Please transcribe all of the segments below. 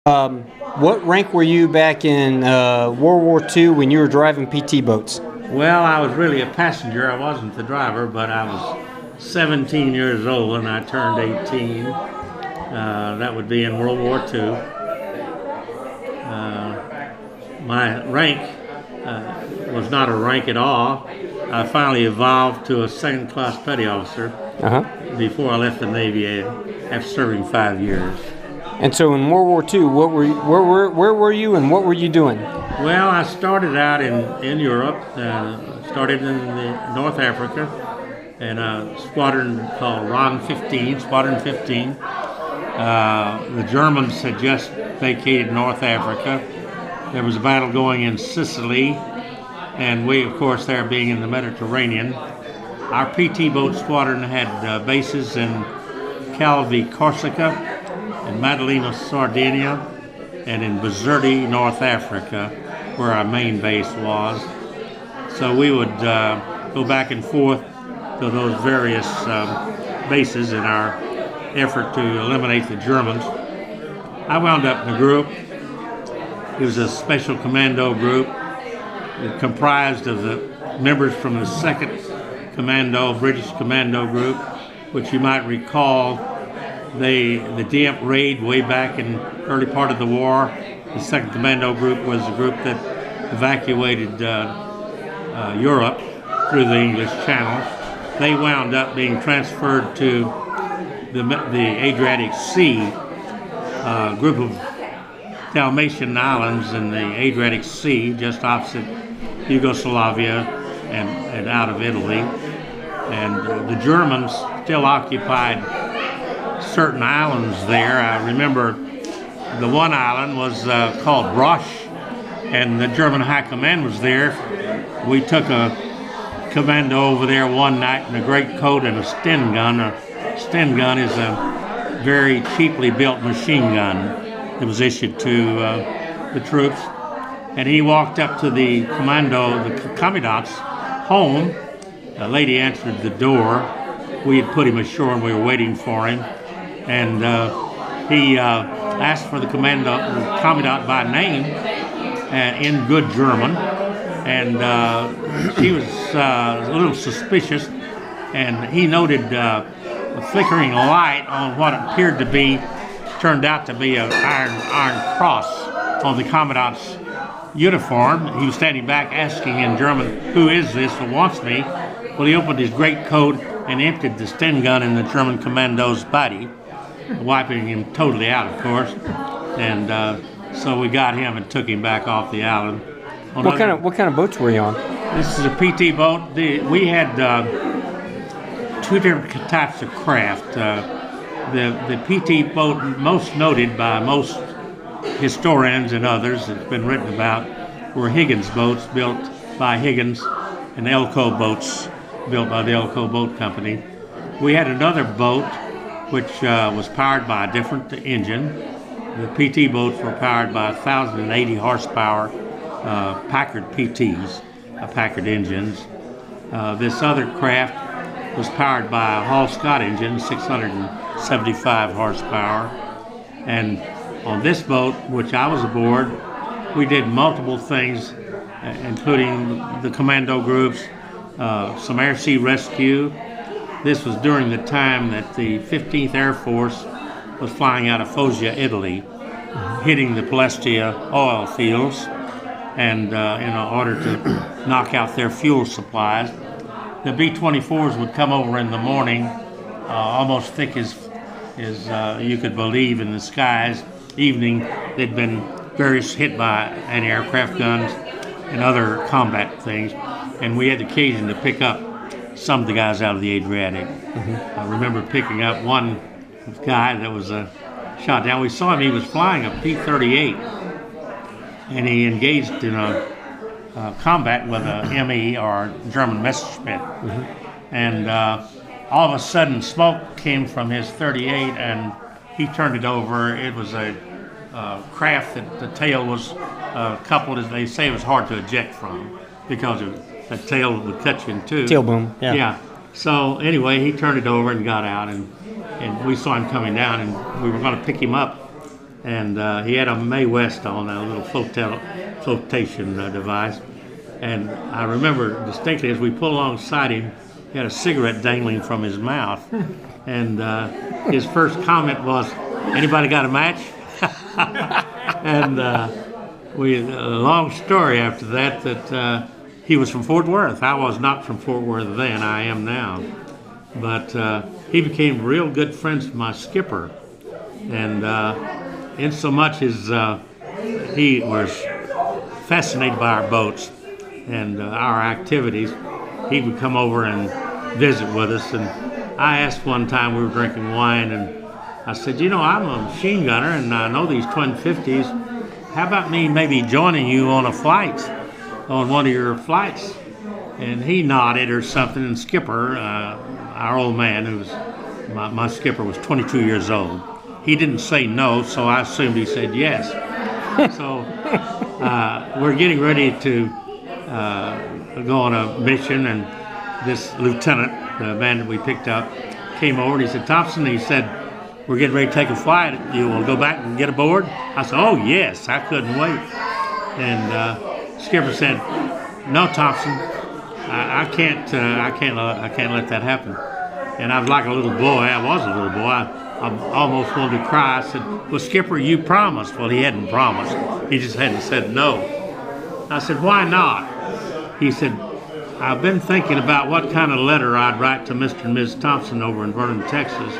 What rank were you back in World War II when you were driving PT boats? Well, I was really a passenger. I wasn't the driver, but I was 17 years old when I turned 18. That would be in World War II. My rank was not a rank at all. I finally evolved to a second-class petty officer before I left the Navy after serving 5 years. And so in World War II, where were you and what were you doing? Well, I started out in Europe, started in North Africa, in a squadron called Squadron 15. The Germans had just vacated North Africa. There was a battle going in Sicily, and we, of course, there being in the Mediterranean. Our PT boat squadron had bases in Calvi, Corsica, in Maddalena, Sardinia, and in Bizerte, North Africa, where our main base was. So we would go back and forth to those various bases in our effort to eliminate the Germans. I wound up in a group. It was a special commando group. It comprised of the members from the 2nd Commando, British Commando Group, which you might recall, the Dieppe raid way back in early part of the war. The 2nd Commando Group was a group that evacuated Europe through the English Channel. They wound up being transferred to the Adriatic Sea, a group of Dalmatian islands in the Adriatic Sea, just opposite Yugoslavia and out of Italy. And the Germans still occupied certain islands there. I remember the one island was called Brosch, and the German High Command was there. We took a commando over there one night in a great coat and a Sten gun. A Sten gun is a very cheaply built machine gun that was issued to the troops. And he walked up to the commandant's home. A lady answered the door. We had put him ashore and we were waiting for him. And he asked for the commandant by name in good German. And she was a little suspicious. And he noted a flickering light on what appeared to be, turned out to be an iron cross on the commandant's uniform. He was standing back asking in German, "Who is this? Who wants me?" Well, he opened his great coat and emptied the Sten gun in the German commando's body, wiping him totally out, of course. And so we got him and took him back off the island. What kind of boats were you on? This is a PT boat. We had two different types of craft. The PT boat most noted by most historians and others that's been written about were Higgins boats built by Higgins and Elco boats built by the Elco Boat Company. We had another boat which was powered by a different engine. The PT boats were powered by 1,080 horsepower Packard PTs, Packard engines. This other craft was powered by a Hall Scott engine, 675 horsepower. And on this boat, which I was aboard, we did multiple things, including the commando groups, some air sea rescue. This was during the time that the 15th Air Force was flying out of Foggia, Italy, hitting the Palestia oil fields, and in order to knock out their fuel supplies. The B-24s would come over in the morning, almost thick as you could believe in the skies. Evening, they'd been hit by anti-aircraft guns and other combat things, and we had occasion to pick up some of the guys out of the Adriatic. I remember picking up one guy that was shot down. We saw him, he was flying a P-38, and he engaged in a combat with a ME or German Messerschmitt. And all of a sudden smoke came from his 38 and he turned it over. It was a craft that the tail was coupled, as they say, it was hard to eject from because the tail would cut you in two. Tail boom, yeah. Yeah. So anyway, he turned it over and got out, and we saw him coming down, and we were going to pick him up. and he had a Mae West on, a little flotation device. And I remember distinctly as we pulled alongside him, he had a cigarette dangling from his mouth. And his first comment was, "Anybody got a match?" And a long story after that he was from Fort Worth. I was not from Fort Worth then, I am now. But he became real good friends with my skipper. And in so much as he was fascinated by our boats and our activities, he would come over and visit with us. And I asked one time, we were drinking wine, and I said, I'm a machine gunner and I know these twin 50s. How about me maybe joining you on a flight, on one of your flights? And he nodded or something, and Skipper, our old man, my skipper was 22 years old. He didn't say no, so I assumed he said yes. So we're getting ready to go on a mission, and this lieutenant, the man that we picked up, came over and he said, "Thompson," he said, "we're getting ready to take a flight. You want to go back and get aboard?" I said, "Oh yes," I couldn't wait. And Skipper said, "No, Thompson, I can't let that happen." And I was like a little boy. I was a little boy. I almost wanted to cry. I said, "Well, Skipper, you promised." Well, he hadn't promised. He just hadn't said no. I said, "Why not?" He said, "I've been thinking about what kind of letter I'd write to Mr. and Ms. Thompson over in Vernon, Texas,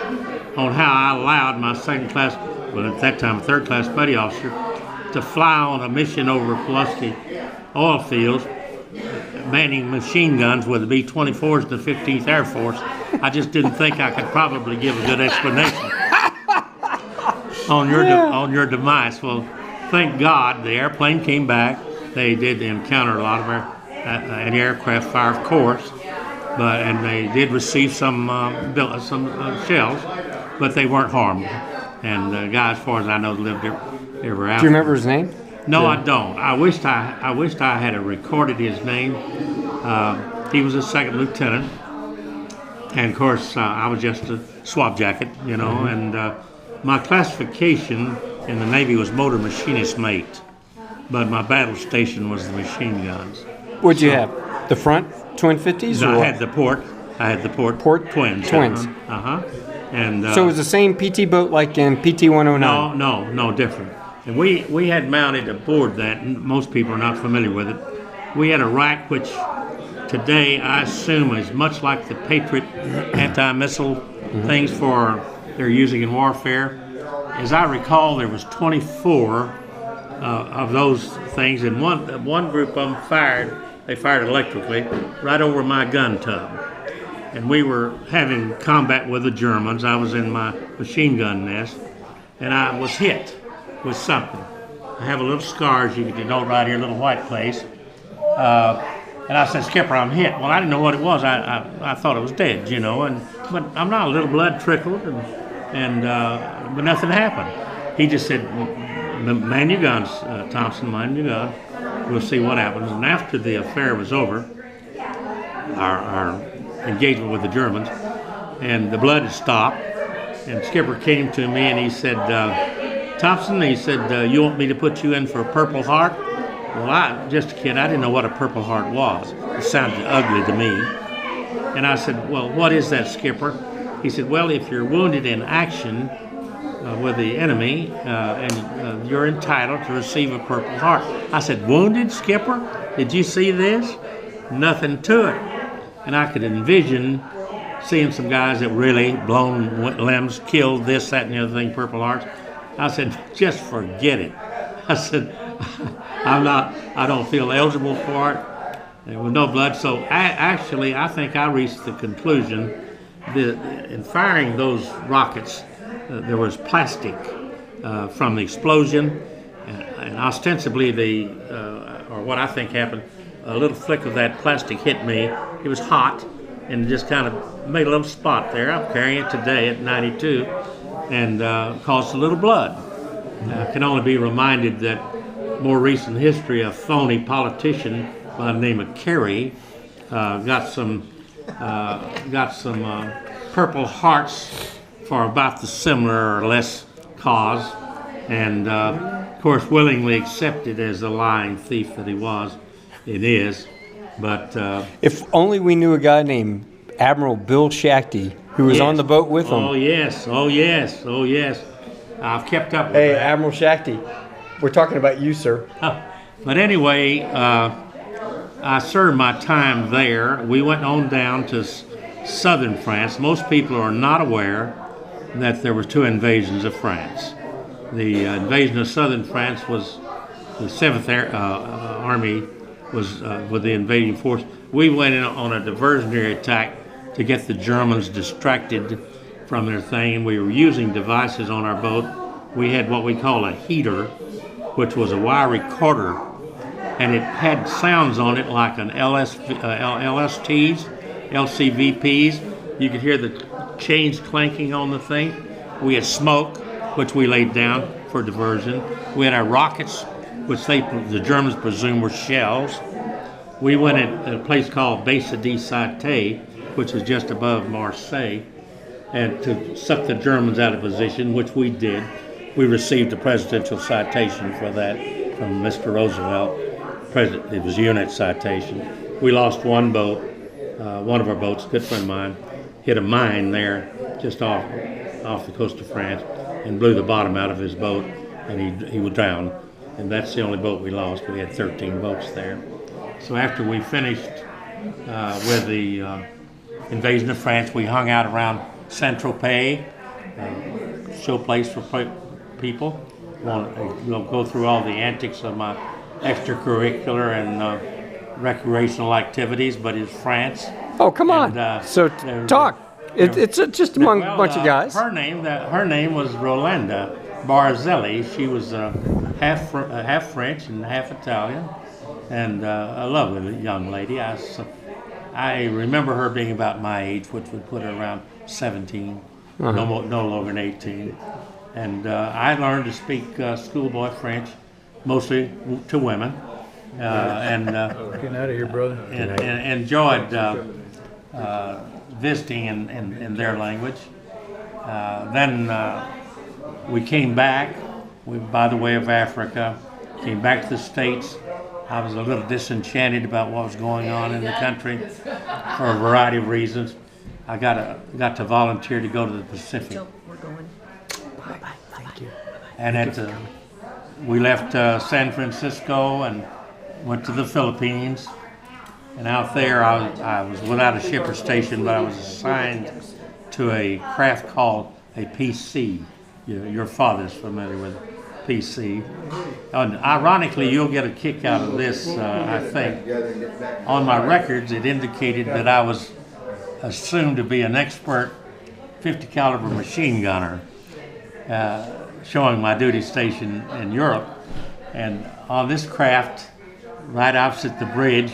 on how I allowed my second class, well at that time a third class petty officer, to fly on a mission over Pulaski oil fields, manning machine guns with the B-24s and the 15th Air Force. I just didn't think I could probably give a good explanation on your demise." Well, thank God the airplane came back. They did encounter a lot of anti-aircraft fire, of course, and they did receive some shells, but they weren't harmed. And the guy, as far as I know, lived ever after. Do you remember his name? No, I don't. I wished I had recorded his name. He was a second lieutenant, and of course I was just a swab jacket, And my classification in the Navy was motor machinist mate, but my battle station was the machine guns. What'd you have? The front twin 50s? No, I had the port. Port twins. Twins. And so it was the same PT boat like in PT 109? No, different. And we had mounted aboard that, and most people are not familiar with it. We had a rack which today I assume is much like the Patriot anti-missile things they're using in warfare. As I recall, there was 24 of those things, and one group of them they fired electrically right over my gun tub. And we were having combat with the Germans. I was in my machine gun nest, and I was hit with something. I have a little scar, as you can note right here, a little white place. And I said, "Skipper, I'm hit." Well, I didn't know what it was. I thought it was dead, but I'm not. A little blood trickled, but nothing happened. He just said, "Man your guns, Thompson, man your gun. We'll see what happens." And after the affair was over, our engagement with the Germans, and the blood had stopped, and Skipper came to me and he said, "Thompson," he said, "you want me to put you in for a Purple Heart?" Well, just a kid, I didn't know what a Purple Heart was. It sounded ugly to me. And I said, "Well, what is that, Skipper?" He said, "Well, if you're wounded in action with the enemy, and you're entitled to receive a Purple Heart." I said, "Wounded, Skipper? Did you see this?" Nothing to it. And I could envision seeing some guys that really blown limbs, killed, this, that, and the other thing, Purple Hearts. I said, "Just forget it." I said, I don't feel eligible for it. There was no blood. So I think I reached the conclusion that in firing those rockets, there was plastic from the explosion, and ostensibly or what I think happened, a little flick of that plastic hit me. It was hot, and just kind of made a little spot there. I'm carrying it today at 92, and caused a little blood. I can only be reminded that more recent history, a phony politician by the name of Kerry got some Purple Hearts for about the similar or less cause, and of course willingly accepted as the lying thief that he was. It is, but If only we knew a guy named Admiral Bill Shakty who was on the boat with him. Oh yes, oh yes, oh yes. I've kept up with Hey, that. Admiral Shakty, we're talking about you, sir. But anyway, I served my time there. We went on down to southern France. Most people are not aware that there were 2 invasions of France. The invasion of southern France was the 7th Army was with the invading force. We went in on a diversionary attack to get the Germans distracted from their thing. We were using devices on our boat. We had what we call a heater, which was a wire recorder, and it had sounds on it like an LSTs, LCVPs. You could hear the chains clanking on the thing. We had smoke, which we laid down for diversion. We had our rockets, which the Germans presumed were shells. We went at a place called Base de Sauté, which is just above Marseille, and to suck the Germans out of position, which we did. We received a presidential citation for that from Mr. Roosevelt. It was a unit citation. We lost one boat. One of our boats, a good friend of mine, hit a mine there just off the coast of France and blew the bottom out of his boat, and he would drown. And that's the only boat we lost. We had 13 boats there. So after we finished with the invasion of France, we hung out around Saint-Tropez, show place for people. Want to go through all the antics of my extracurricular and recreational activities, but it's France. Oh, come on. So talk. It's just among a bunch of guys. Her name was Rolanda Barzelli. She was half French and half Italian, and a lovely young lady. I remember her being about my age, which would put her around 17, no longer than 18. And I learned to speak schoolboy French, mostly to women, and Getting out of here, brother. and enjoyed visiting in their language. Then we came back, by the way of Africa, came back to the States. I was a little disenchanted about what was going on in the country for a variety of reasons. I got to volunteer to go to the Pacific. We're going. Bye-bye. Thank you. And we left San Francisco and went to the Philippines. And out there, I was without a shipper station, but I was assigned to a craft called a PC. Your father's familiar with PC. And ironically, you'll get a kick out of this, I think. On my records, it indicated that I was assumed to be an expert 50 caliber machine gunner, showing my duty station in Europe. And on this craft, right opposite the bridge,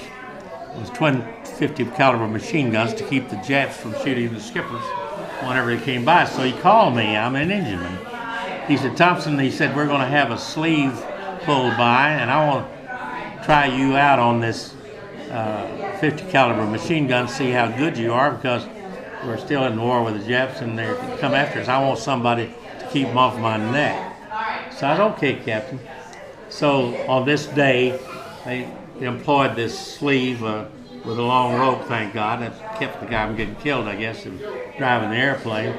was twin 50 caliber machine guns to keep the Japs from shooting the skippers whenever they came by. So he called me. I'm an engineman. He said, Thompson, he said, we're going to have a sleeve pulled by, and I want to try you out on this 50 caliber machine gun, see how good you are, because we're still in war with the Japs and they're come after us. I want somebody to keep them off my neck. So I said, okay, Captain. So on this day, they employed this sleeve with a long rope, thank God. That kept the guy from getting killed, I guess, and driving the airplane.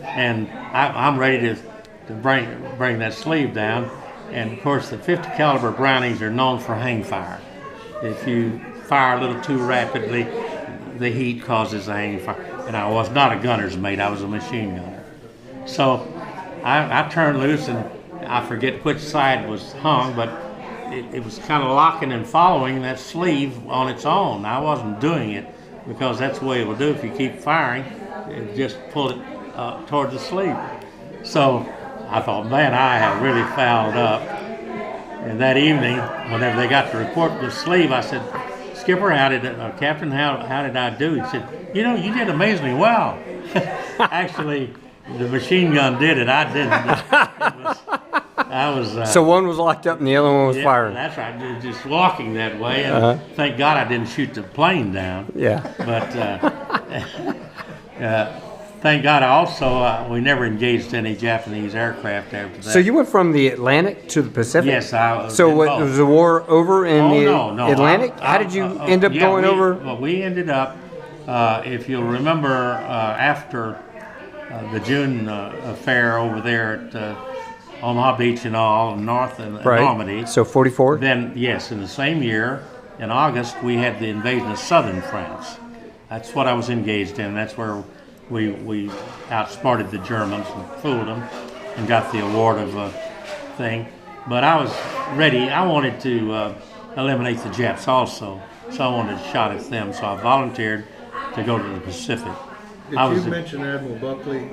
And I'm ready to bring that sleeve down. And of course, the 50 caliber Brownings are known for hang fire. If you fire a little too rapidly, the heat causes a hang fire. And I was not a gunner's mate, I was a machine gunner. So I turned loose, and I forget which side was hung, but it was kind of locking and following that sleeve on its own. I wasn't doing it because that's the way it will do if you keep firing. It just pull it towards the sleeve. So I thought, man, I have really fouled up. And that evening, whenever they got to report the sleeve, I said, Skipper, Captain, how did I do? He said, you did amazingly well. Actually, the machine gun did it. I didn't. So one was locked up and the other one was firing. That's right. Just walking that way, and thank God I didn't shoot the plane down. Yeah. But thank God. Also, we never engaged any Japanese aircraft after that. So you went from the Atlantic to the Pacific? Yes, I was. So in what, both. was the war over in the no. Atlantic? How did you end up going over? Well, we ended up, if you'll remember, after the June affair over there at Omaha Beach and all, north and Normandy. So 44? Then, yes, in the same year, in August, we had the invasion of southern France. That's what I was engaged in. That's where we outsmarted the Germans and fooled them and got the award of a thing. But I was ready. I wanted to eliminate the Japs also. So I wanted a shot at them. So I volunteered to go to the Pacific. Did you mention Admiral Buckley?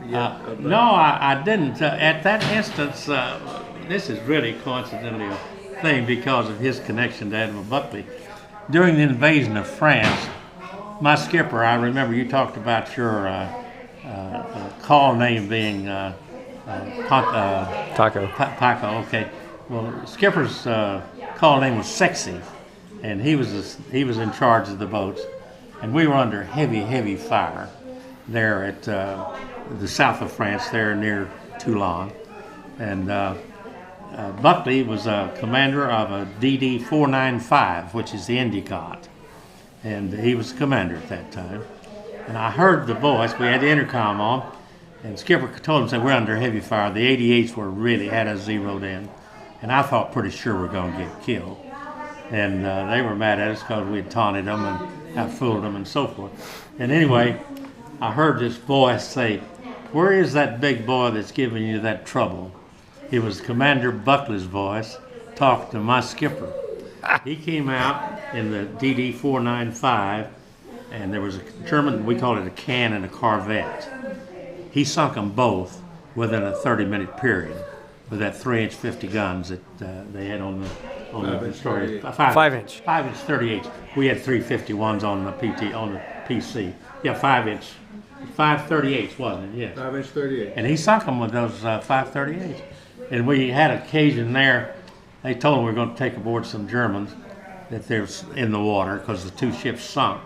No, I didn't. At that instance, this is really coincidentally a thing because of his connection to Admiral Buckley. During the invasion of France, my skipper, I remember you talked about your call name being Taco. Paco, okay. Well, skipper's call name was Sexy, and he was in charge of the boats, and we were under heavy fire there at the south of France, there near Toulon, and Buckley was a commander of a DD 495, which is the Endicott, and he was the commander at that time. And I heard the voice. We had the intercom on, and skipper told him, said, we're under heavy fire. The 88s were really had us zeroed in, and I thought pretty sure we're going to get killed. And they were mad at us because we had taunted them and outfooled them and so forth. And anyway, I heard this voice say, where is that big boy that's giving you that trouble? It was Commander Buckley's voice talking to my skipper. He came out in the DD 495, and there was a German, we called it a can and a corvette. He sunk them both within a 30-minute period with that 3-inch 50 guns that they had on the destroyer. 5-inch. 5-inch 38. We had 351s on the PC. Yeah, 5-inch. 538s, wasn't it? Yes. 5-inch 38. And he sunk them with those 538s. And we had occasion there. They told him we were going to take aboard some Germans that they're in the water because the two ships sunk.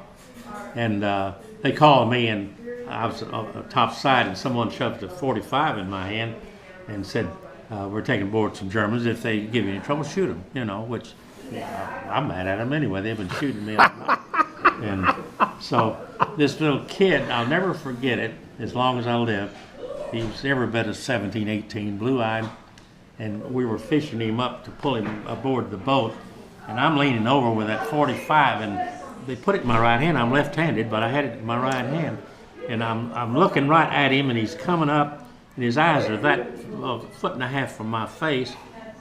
And they called me, and I was top side, and someone shoved a 45 in my hand and said, we're taking aboard some Germans. If they give you any trouble, shoot them, you know, which I'm mad at them anyway. They've been shooting me all night. And so this little kid, I'll never forget it as long as I live. He was every bit of 17, 18, blue-eyed, and we were fishing him up to pull him aboard the boat, and I'm leaning over with that 45, and they put it in my right hand. I'm left-handed, but I had it in my right hand, and I'm looking right at him, and he's coming up, and his eyes are that a foot and a half from my face,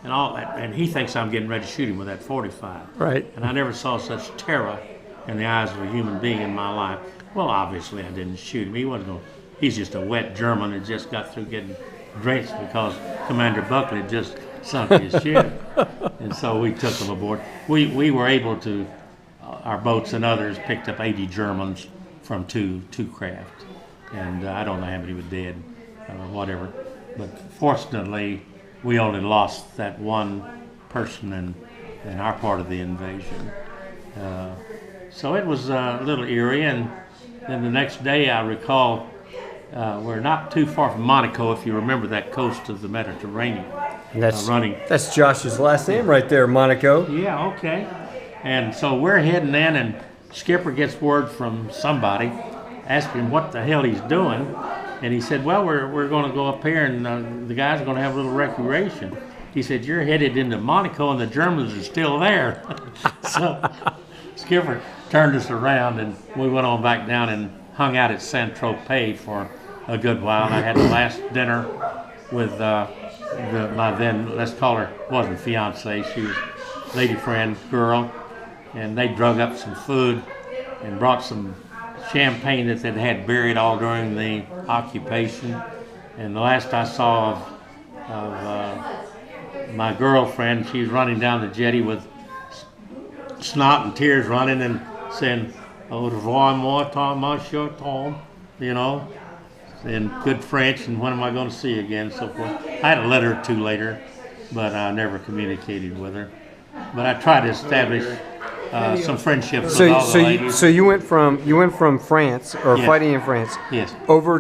and all that, and he thinks I'm getting ready to shoot him with that 45. Right. And I never saw such terror in the eyes of a human being in my life. Well, obviously I didn't shoot him. He wasn't going. He's just a wet German that just got through getting drenched because Commander Buckley had just sunk his ship, and so we took him aboard. We were able to. Our boats and others picked up 80 Germans from two craft, and I don't know how many were dead, whatever. But fortunately, we only lost that one person in our part of the invasion. So it was a little eerie, and then the next day I recall we're not too far from Monaco, if you remember that coast of the Mediterranean. Running. That's Josh's last name right there, Monaco. Yeah, okay. And so we're heading in, and skipper gets word from somebody asking what the hell he's doing, and he said, well, we're going to go up here, and the guys are going to have a little recreation. He said, you're headed into Monaco, and the Germans are still there. So skipper turned us around, and we went on back down and hung out at Saint-Tropez for a good while. And I had the last dinner with my then, let's call her, wasn't fiance, she was lady friend, girl, and they drug up some food and brought some champagne that they'd had buried all during the occupation. And the last I saw of my girlfriend, she was running down the jetty with snot and tears running and saying, au revoir, monsieur Tom, you know, in good French, and when am I going to see you again, and so forth. I had a letter or two later, but I never communicated with her. But I tried to establish some friendships with all the ladies. So you went from France, or Yes. fighting in France, Yes. over